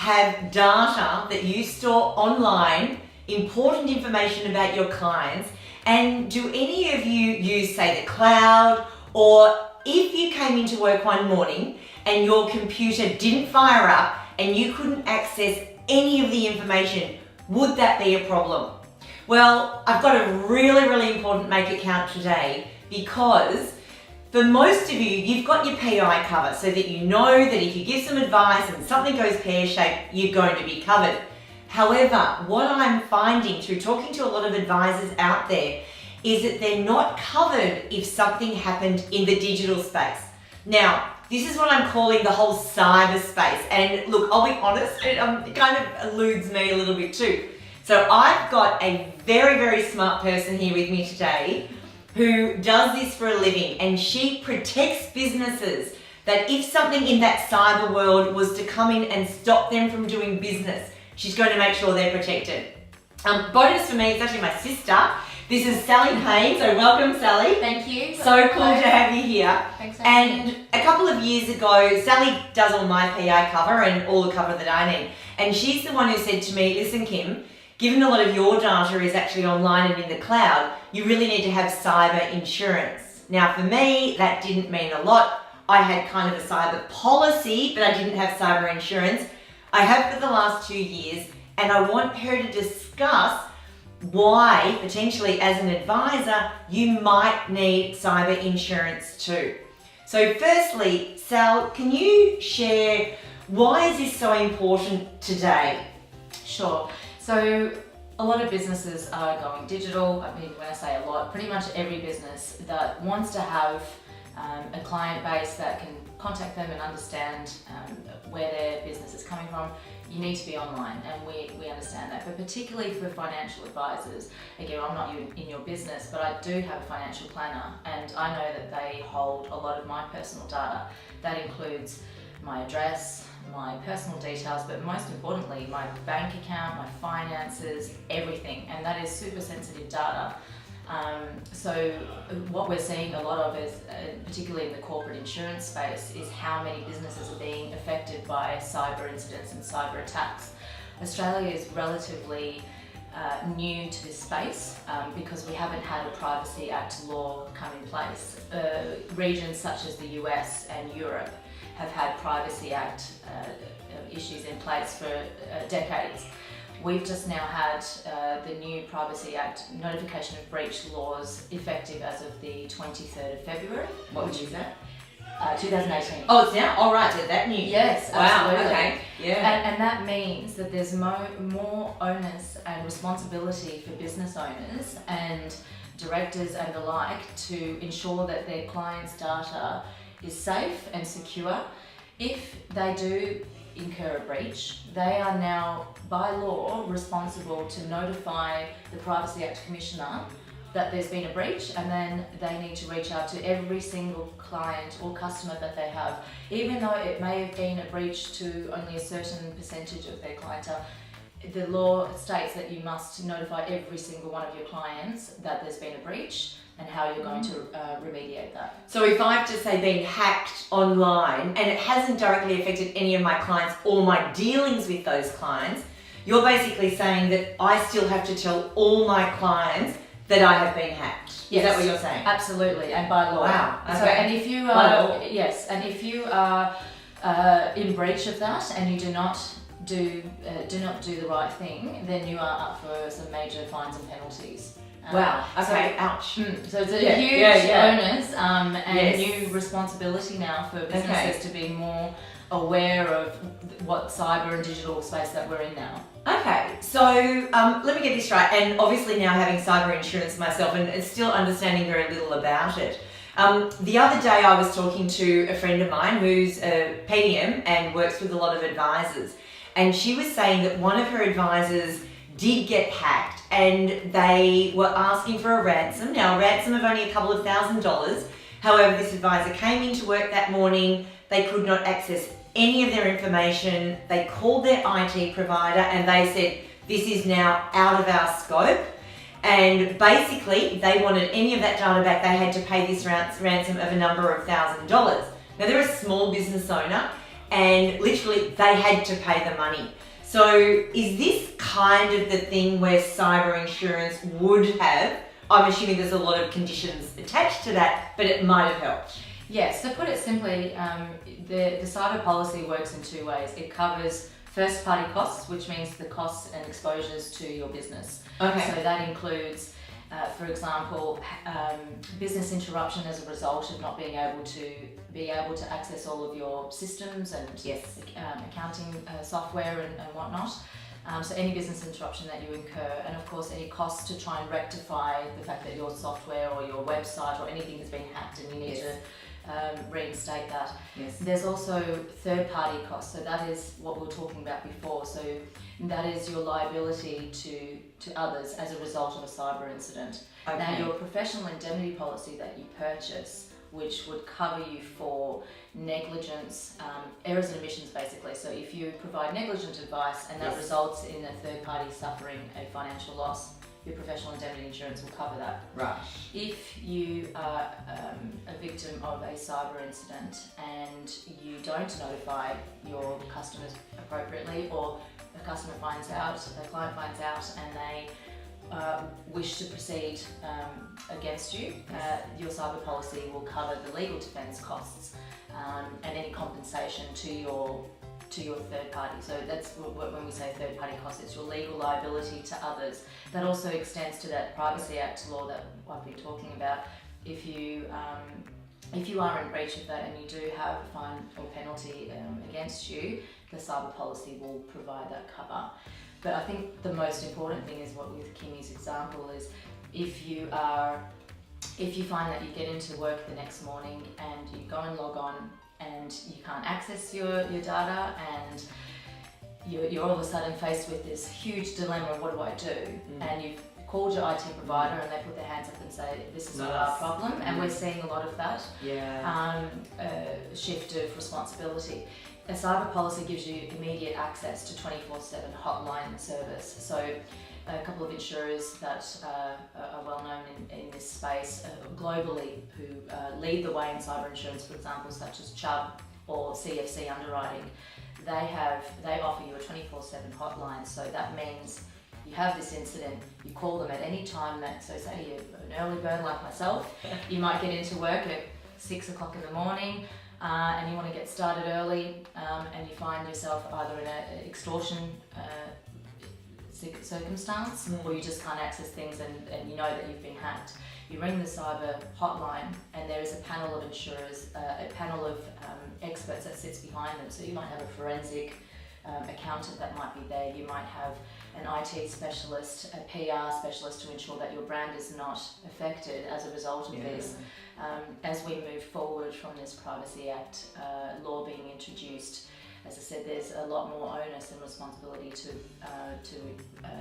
have data that you store online, important information about your clients, and do any of you use, say, the cloud, or if you came into work one morning and your computer didn't fire up and you couldn't access any of the information, would that be a problem? Well, I've got a really important make it count today, because for most of you, you've got your PI cover so that you know that if you give some advice and something goes pear-shaped, you're going to be covered. However, what I'm finding through talking to a lot of advisors out there is that they're not covered if something happened in the digital space. Now, this is what I'm calling the whole cyber space. And look, I'll be honest, it kind of eludes me a little bit too. So I've got a very smart person here with me today who does this for a living, and she protects businesses that if something in that cyber world was to come in and stop them from doing business, she's going to make sure they're protected. Bonus for me, it's actually my sister. This is Sally Payne, so welcome Sally. Thank you. So cool to have you here. Thanks for having me. And a couple of years ago, Sally does all my PI cover and all the cover that I need. And she's the one who said to me, listen Kim, given a lot of your data is actually online and in the cloud, you really need to have cyber insurance. Now for me, that didn't mean a lot. I had kind of a cyber policy, but I didn't have cyber insurance. I have for the last 2 years, and I want her to discuss why, potentially as an advisor, you might need cyber insurance too. So firstly, Sal, can you share why is this so important today? Sure. So a lot of businesses are going digital. I mean, when I say a lot, pretty much every business that wants to have a client base that can contact them and understand where their business is coming from, you need to be online, and we understand that. But particularly for financial advisors, again, I'm not in your business, but I do have a financial planner, and I know that they hold a lot of my personal data. That includes my address, my personal details, but most importantly, my bank account, my finances, everything, and that is super sensitive data. So what we're seeing a lot of is, particularly in the corporate insurance space, is how many businesses are being affected by cyber incidents and cyber attacks. Australia is relatively new to this space because we haven't had a Privacy Act law come in place. Regions such as the US and Europe have had Privacy Act issues in place for decades. We've just now had the new Privacy Act notification of breach laws effective as of the 23rd of February. What year is that? 2018. Oh, it's now? All right, so that new. Yes, wow, absolutely. Okay, yeah. And that means that there's more onus and responsibility for business owners and directors and the like to ensure that their clients' data is safe and secure. If they do incur a breach, they are now, by law, responsible to notify the Privacy Act Commissioner that there's been a breach, and then they need to reach out to every single client or customer that they have. Even though it may have been a breach to only a certain percentage of their clientele, the law states that you must notify every single one of your clients that there's been a breach and how you're going to remediate that. So if I've just say been hacked online and it hasn't directly affected any of my clients or my dealings with those clients, you're basically saying that I still have to tell all my clients that I have been hacked. Yes. Is that what you're saying? Absolutely, and by law. Wow. Okay. So, and if you are, yes, and if you are in breach of that and you do not do the right thing, then you are up for some major fines and penalties. Wow. Okay. So, ouch. So it's a huge onus and Yes. new responsibility now for businesses to be more aware of what cyber and digital space that we're in now. Okay, so let me get this right, and obviously now having cyber insurance myself and still understanding very little about it. The other day I was talking to a friend of mine who's a PDM and works with a lot of advisors, and she was saying that one of her advisors did get hacked and they were asking for a ransom. Now a ransom of only a couple of $1,000s. However, this advisor came into work that morning, they could not access any of their information. They called their IT provider and they said, this is now out of our scope. And basically they wanted any of that data back. They had to pay this ransom of a number of $1,000s. Now they're a small business owner and literally they had to pay the money. So is this kind of the thing where cyber insurance would have, I'm assuming there's a lot of conditions attached to that, but it might have helped? Yes, to put it simply, the cyber policy works in two ways. It covers first party costs, which means the costs and exposures to your business. Okay. So that includes, for example, business interruption as a result of not being able to access all of your systems and Yes. accounting software and whatnot. So any business interruption that you incur, and of course any costs to try and rectify the fact that your software or your website or anything has been hacked and you need to reinstate that. Yes. There's also third-party costs, so that is what we were talking about before. So that is your liability to others as a result of a cyber incident. Okay. Now, your professional indemnity policy that you purchase, which would cover you for negligence, errors and omissions basically. So if you provide negligent advice and that Yes. results in a third party suffering a financial loss, your professional indemnity insurance will cover that. Right. If you are a victim of a cyber incident and you don't notify your customers appropriately, or a customer finds out, a client finds out, and they wish to proceed against you, your cyber policy will cover the legal defence costs and any compensation to your third party. So that's when we say third party costs, it's your legal liability to others. That also extends to that Privacy Act law that I've been talking about. If you are in breach of that and you do have a fine or penalty against you, the cyber policy will provide that cover. But I think the most important thing is what with Kimmy's example is if you find that you get into work the next morning and you go and log on and you can't access your data, and you're all of a sudden faced with this huge dilemma, what do I do? And you've called your IT provider and they put their hands up and say, this is not our problem, and we're seeing a lot of that shift of responsibility. A cyber policy gives you immediate access to 24/7 hotline service. So a couple of insurers that are well known in this space globally who lead the way in cyber insurance, for example, such as Chubb or CFC Underwriting, they offer you a 24/7 hotline. So that means you have this incident, you call them at any time so say you're an early bird like myself, you might get into work at 6 o'clock in the morning, and you want to get started early, and you find yourself either in an extortion circumstance, or you just can't access things and you know that you've been hacked. You ring the cyber hotline and there is a panel of insurers, a panel of experts that sits behind them. So you might have a forensic accountant that might be there, you might have an IT specialist, a PR specialist to ensure that your brand is not affected as a result of this. As we move forward from this Privacy Act law being introduced, as I said, there's a lot more onus and responsibility to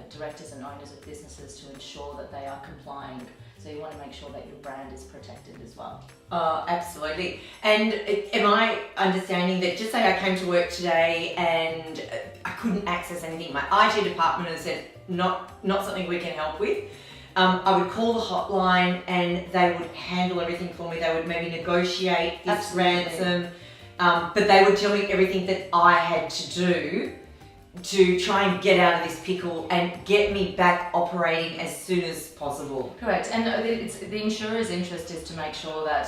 directors and owners of businesses to ensure that they are complying. So you want to make sure that your brand is protected as well. Absolutely. And am I understanding that, just say I came to work today and I couldn't access anything, my IT department has said not something we can help with, I would call the hotline and they would handle everything for me. They would maybe negotiate this ransom, but they would tell me everything that I had to do to try and get out of this pickle and get me back operating as soon as possible. Correct, and the insurer's interest is to make sure that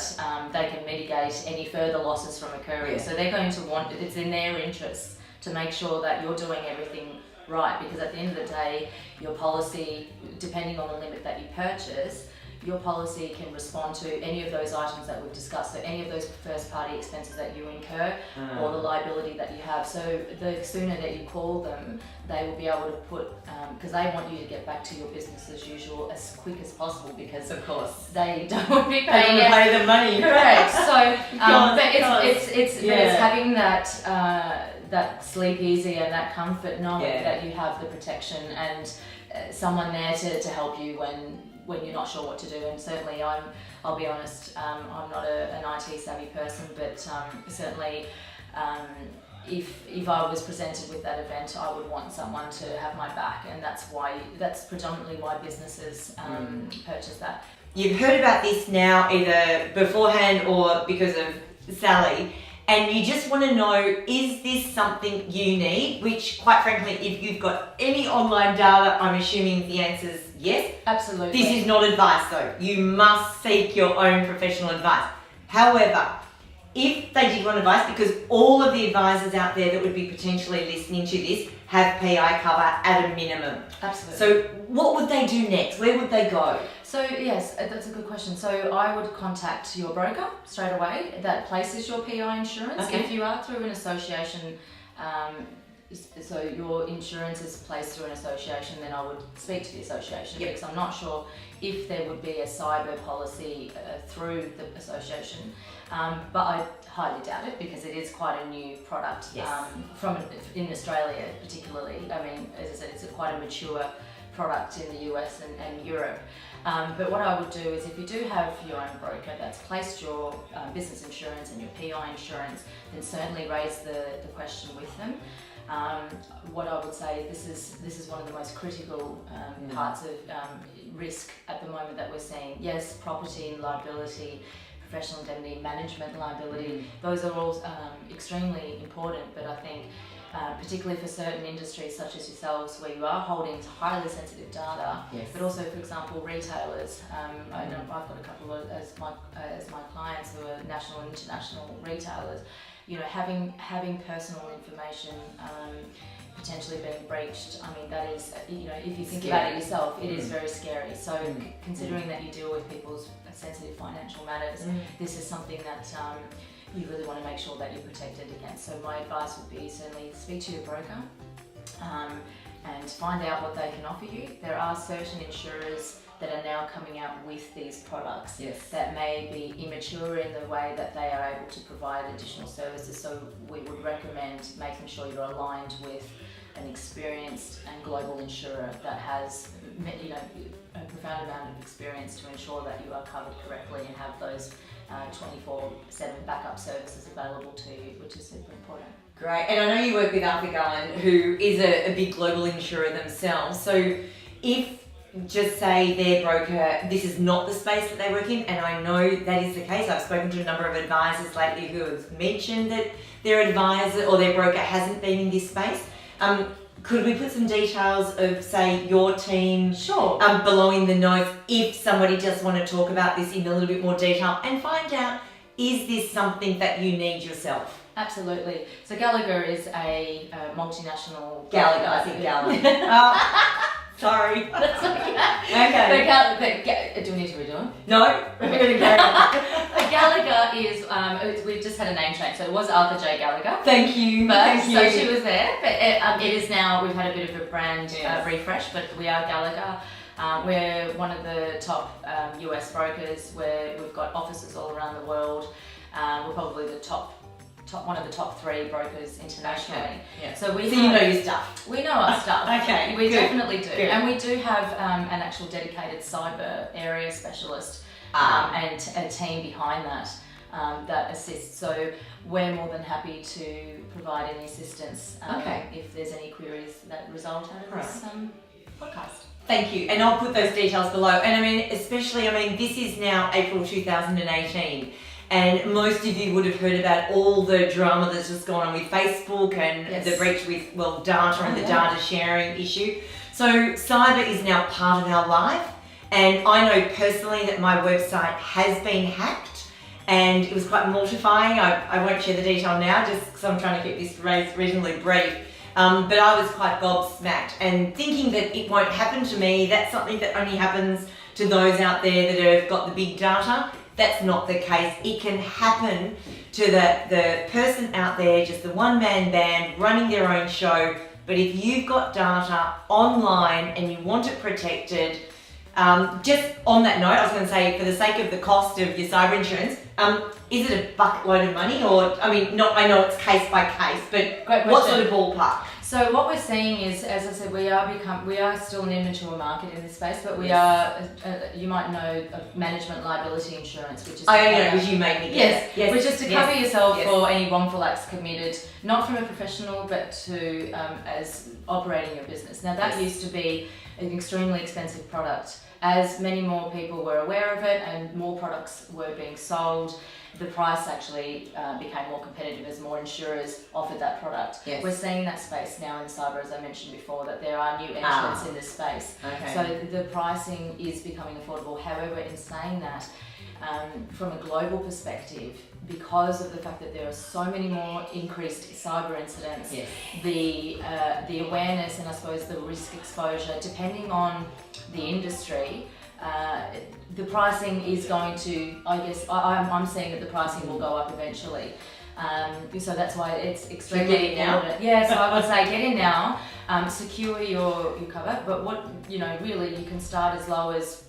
they can mitigate any further losses from occurring. So they're going to want, it's in their interest to make sure that you're doing everything right, because at the end of the day, your policy, depending on the limit that you purchase, your policy can respond to any of those items that we've discussed, so any of those first party expenses that you incur or the liability that you have. So the sooner that you call them, they will be able to put, because they want you to get back to your business as usual as quick as possible, because of course they don't want to be they paying don't pay the money. Correct. So but it's Yeah. having that sleep easy and that comfort knowing that you have the protection and someone there to help you when you're not sure what to do. And certainly I'll be honest, I'm not an IT savvy person, but certainly if I was presented with that event, I would want someone to have my back, and that's predominantly why businesses purchase that. You've heard about this now either beforehand or because of Sally, and you just want to know, is this something you need? Which, quite frankly, if you've got any online data, I'm assuming the answer is yes. Absolutely. This is not advice though. You must seek your own professional advice. However, if they did want advice, because all of the advisors out there that would be potentially listening to this have PI cover at a minimum. Absolutely. So what would they do next? Where would they go? So yes, that's a good question. So I would contact your broker straight away that places your PI insurance. Okay. If you are through an association, so your insurance is placed through an association, then I would speak to the association, Yep. because I'm not sure if there would be a cyber policy through the association. But I highly doubt it, because it is quite a new product. Yes. In Australia particularly. I mean, as I said, it's quite a mature product in the US and Europe. But what I would do is, if you do have your own broker that's placed your business insurance and your PI insurance, then certainly raise the question with them. What I would say, this is one of the most critical parts of risk at the moment that we're seeing. Yes, property and liability, professional indemnity, management liability, those are all extremely important, but I think particularly for certain industries such as yourselves, where you are holding highly sensitive data, Yes. but also, for example, retailers. I know I've got a couple of, as my clients who are national and international retailers. You know, having personal information potentially being breached. I mean, that is, you know, if you think about it yourself, it is very scary. So considering that you deal with people's sensitive financial matters, this is something that you really want to make sure that you're protected against. So my advice would be, certainly speak to your broker and find out what they can offer you. There are certain insurers that are now coming out with these products that may be immature in the way that they are able to provide additional services. So we would recommend making sure you're aligned with an experienced and global insurer that has, you know, a profound amount of experience to ensure that you are covered correctly and have those 24/7 backup services available to you, which is super important. Great. And I know you work with Arthur Garland, who is a big global insurer themselves. So if, just say their broker, this is not the space that they work in, and I know that is the case. I've spoken to a number of advisors lately who have mentioned that their advisor or their broker hasn't been in this space. Could we put some details of, say, your team below in the notes, if somebody does want to talk about this in a little bit more detail and find out, is this something that you need yourself? Absolutely. So Gallagher is a multinational... Gallagher, I think Gallagher. Sorry. That's okay. Okay. Do we need to redo it? No, we're going to carry on. Gallagher is, we've just had a name change, so it was Arthur J. Gallagher. Thank you. But Thank so you. she was there, but it is now, we've had a bit of a brand refresh, but we are Gallagher. We're one of the top US brokers, where we've got offices all around the world. We're probably the one of the top 3 brokers internationally. Okay. Yeah. So you know your stuff. We know our stuff. Okay. We good. definitely do. Good. And we do have an actual dedicated cyber area specialist and a team behind that that assists. So we're more than happy to provide any assistance if there's any queries that result out of this podcast. Thank you. And I'll put those details below. And I mean, especially, this is now April 2018. And most of you would have heard about all the drama that's just gone on with Facebook and the breach with, data and the data sharing issue. So cyber is now part of our life. And I know personally that my website has been hacked, and it was quite mortifying. I won't share the detail now, just because I'm trying to keep this reasonably brief. But I was quite gobsmacked, and thinking that it won't happen to me, that's something that only happens to those out there that have got the big data. That's not the case. It can happen to the person out there, just the one-man band running their own show. But if you've got data online and you want it protected, just on that note, I was going to say, for the sake of the cost of your cyber insurance, is it a bucket load of money? Or, I know it's case by case, but what sort of ballpark? So what we're seeing is, as I said, we are still an immature market in this space, but we are, you might know, management liability insurance, which is... which you made me. Yes, which is to cover yourself for any wrongful acts committed, not from a professional, but to as operating your business. Now that used to be an extremely expensive product. As many more people were aware of it and more products were being sold, the price actually became more competitive as more insurers offered that product. Yes. We're seeing that space now in cyber, as I mentioned before, that there are new entrants in this space. Okay. So the pricing is becoming affordable. However, in saying that, from a global perspective, because of the fact that there are so many more increased cyber incidents, Yes. the awareness and I suppose the risk exposure, depending on the industry, the pricing is going to, I guess, I'm seeing that the pricing will go up eventually. So that's why it's extremely get in now? important. Yeah, so I would say get in now, secure your cover, but what, really you can start as low as,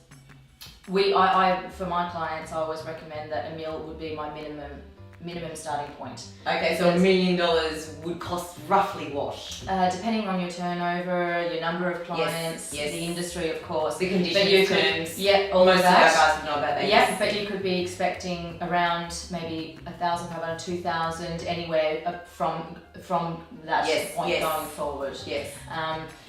I for my clients, I always recommend that $1 million would be my minimum starting point. Okay, so $1 million would cost roughly what? Depending on your turnover, your number of clients, yes. the industry, of course. The conditions, terms. Yeah, all Most of of our that. guys would know about that. Yeah, but you could be expecting around maybe 1,500, 2,000, anywhere from that point going forward. Yes.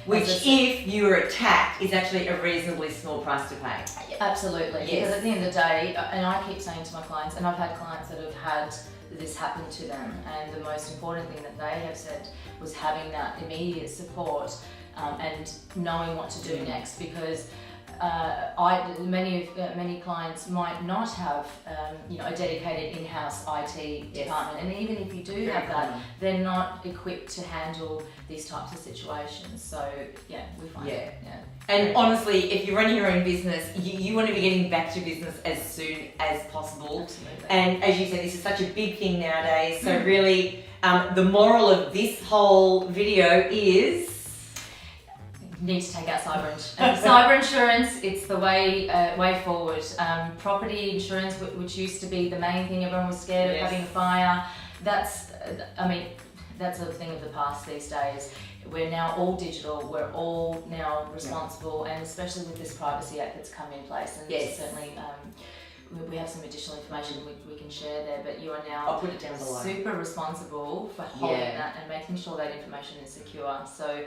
Which, if you were attacked, is actually a reasonably small price to pay. Absolutely. Yes. Because at the end of the day, and I keep saying to my clients, and I've had clients that have had this happen to them, and the most important thing that they have said was having that immediate support and knowing what to do next, because many clients might not have a dedicated in-house IT department, and even if you do have that, they're not equipped to handle these types of situations. So yeah, we find it. Yeah. And honestly, if you're running your own business, you want to be getting back to business as soon as possible. Absolutely. And as you said, this is such a big thing nowadays. So really, the moral of this whole video is, need to take out cyber insurance. Cyber insurance, it's the way forward. Property insurance, which used to be the main thing everyone was scared of having a fire, that's a thing of the past these days. We're now all digital, we're all now responsible, and especially with this Privacy Act that's come in place, and certainly we have some additional information we can share there, but you are now I'll put it down below. Super responsible for holding that and making sure that information is secure. So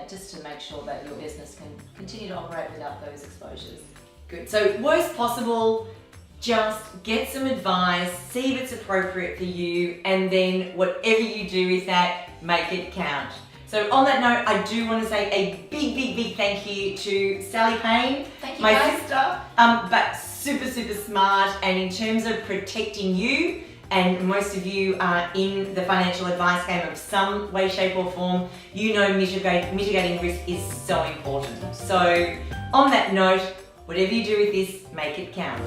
just to make sure that your business can continue to operate without those exposures. Good. So worst possible, just get some advice, see if it's appropriate for you, and then whatever you do with that, make it count. So on that note, I do want to say a big thank you to Sally Payne, my sister, but super smart, and in terms of protecting you, and most of you are in the financial advice game of some way, shape or form, mitigating risk is so important. So on that note, whatever you do with this, make it count.